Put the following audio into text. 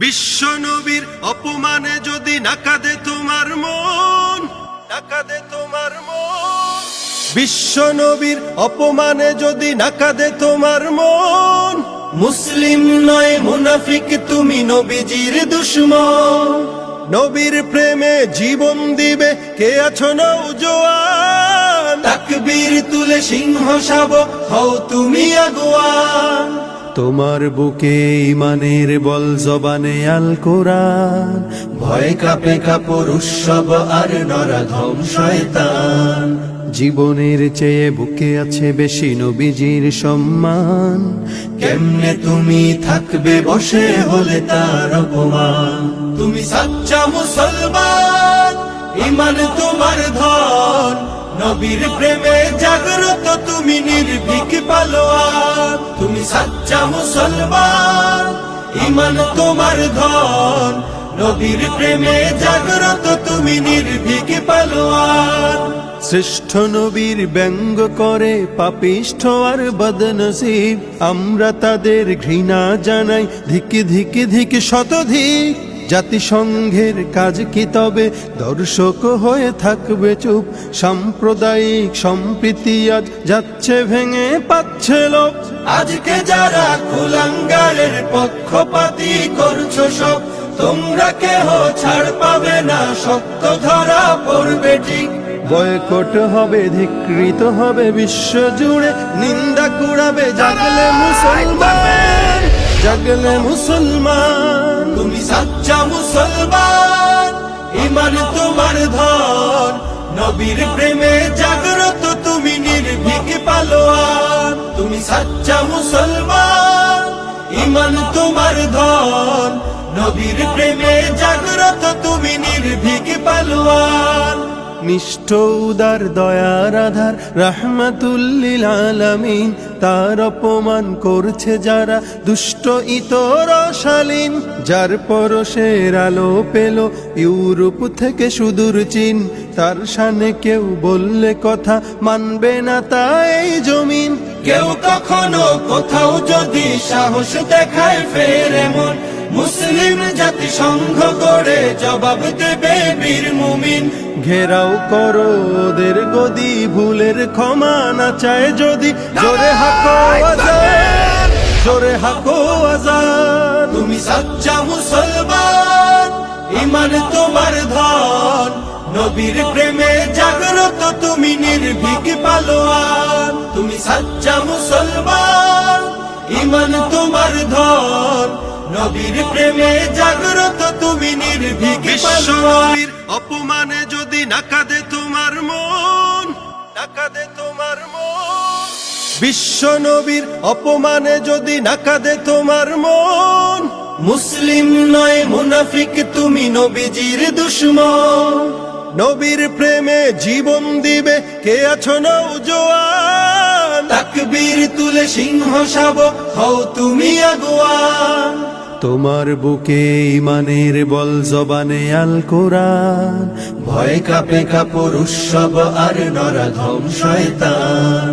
বিশ্ব নবীর অপমানে যদি না কাঁদে তোমার মন, না কাঁদে তোমার মন। বিশ্ব নবীর অপমানে যদি না কাঁদে তোমার মন, মুসলিম নয় মুনাফিক তুমি নবীজির দুশমন। নবীর প্রেমে জীবন দিবে কে আছো নওজোয়ান, তাকবীর তুলে সিংহ শাবক হও তুমি আগুয়ান। তোমার বুকে ইমানের বল জবানে আল কোরআন, ভয় কাঁপে কাপড় উৎসব আর নরাধম শয়তান। জীবনের চেয়ে বুকে আছে বেশি নবীজির সম্মান। কেমনে তুমি থাকবে বসে হলে তার অপমান। তুমি সাচ্চা মুসলমান, ইমান তোমার ধন, নবীর প্রেমে জাগ্রত তুমি নির্ভীক পালোয়ান। তুমি সাচ্চা মুসলমান, ইমান তোমার ধন, নবীর প্রেমে জাগ্রত তুমি নির্ভীক পালোয়ান। শ্রেষ্ঠ নবীর ব্যঙ্গ করে পাপিষ্ঠ আর বদনসিব, আমরা তাদের ঘৃণা জানাই ধিকে ধিকে ধিকে শতধিক। জাতিসংঘের কাজ কি তবে দর্শক হয়ে থাকবে চুপ? সাম্প্রদায়িক সম্প্রীতি আজ যাচ্ছে ভেঙে পাচ্ছে লোক। আজকে যারা কুলাঙ্গারের পক্ষপাতী করছো সব, তোমরা কেহ ছাড় পাবে না, শক্ত ধরা পড়বে ঠিক। বয়কট হবে, ধিকৃত হবে বিশ্ব জুড়ে, নিন্দা কুড়াবে জাগলে মুসলমান, জাগলে মুসলমান। তুমি সাচ্চা মুসলমান, ইমান তোমার ধন, নবীর প্রেমে জাগ্রত তুমি নির্ভীক পালোয়ান। তুমি সাচ্চা মুসলমান, ইমান তোমার ধন, নবীর প্রেমে জাগ্রত তুমি নির্ভীক পালোয়ান। নিষ্ঠ উদার দয়ার আধার রাহমাতুল্লিল আলামিন, তার অপমান করছে যারা দুষ্ট ইতর শালীন। যার পরশের আলো পেল ইউরোপ থেকে সুদূর চীন, তার শানে কেউ বললে কথা মানবে না তা এই জমিন। কেউ কখনো কোথাও যদি সাহস দেখায় ফের এমন, মুসলিম জাতি সংঘ করে জবাব দেবে বীর মুমিন। ঘেরাও করো ওদের গদি, ভুলের ক্ষমা না চায় যদি, জোরে হাকো আজান, জোরে হাকো আজান। তুমি সাচ্চা মুসলমান, ইমান তোমার ধন, নবীর প্রেমে জাগ্রত তুমি নির্ভীক পালোয়ান। তুমি সাচ্চা মুসলমান, ইমান তোমার ধন, নবীর প্রেমে জাগ্রত তুমি নির্ভীক পালোয়ান। অপমানে যদি না কাঁদে তোমার মন, না কাঁদে তোমার মন। বিশ্ব নবীর অপমানে যদি না কাঁদে তোমার মন, মুসলিম নয় মুনাফিক তুমি নবীজির দুশমন। নবীর প্রেমে জীবন দিবে কে আছো নওজোয়ান, তাকবীর তুলে সিংহ শাবক হও তুমি আগুয়ান। তোমার বুকে ইমানের বল জবানে আল কোরআন, ভয় কাঁপে কাপড় উৎসব আর নরাধম শয়তান।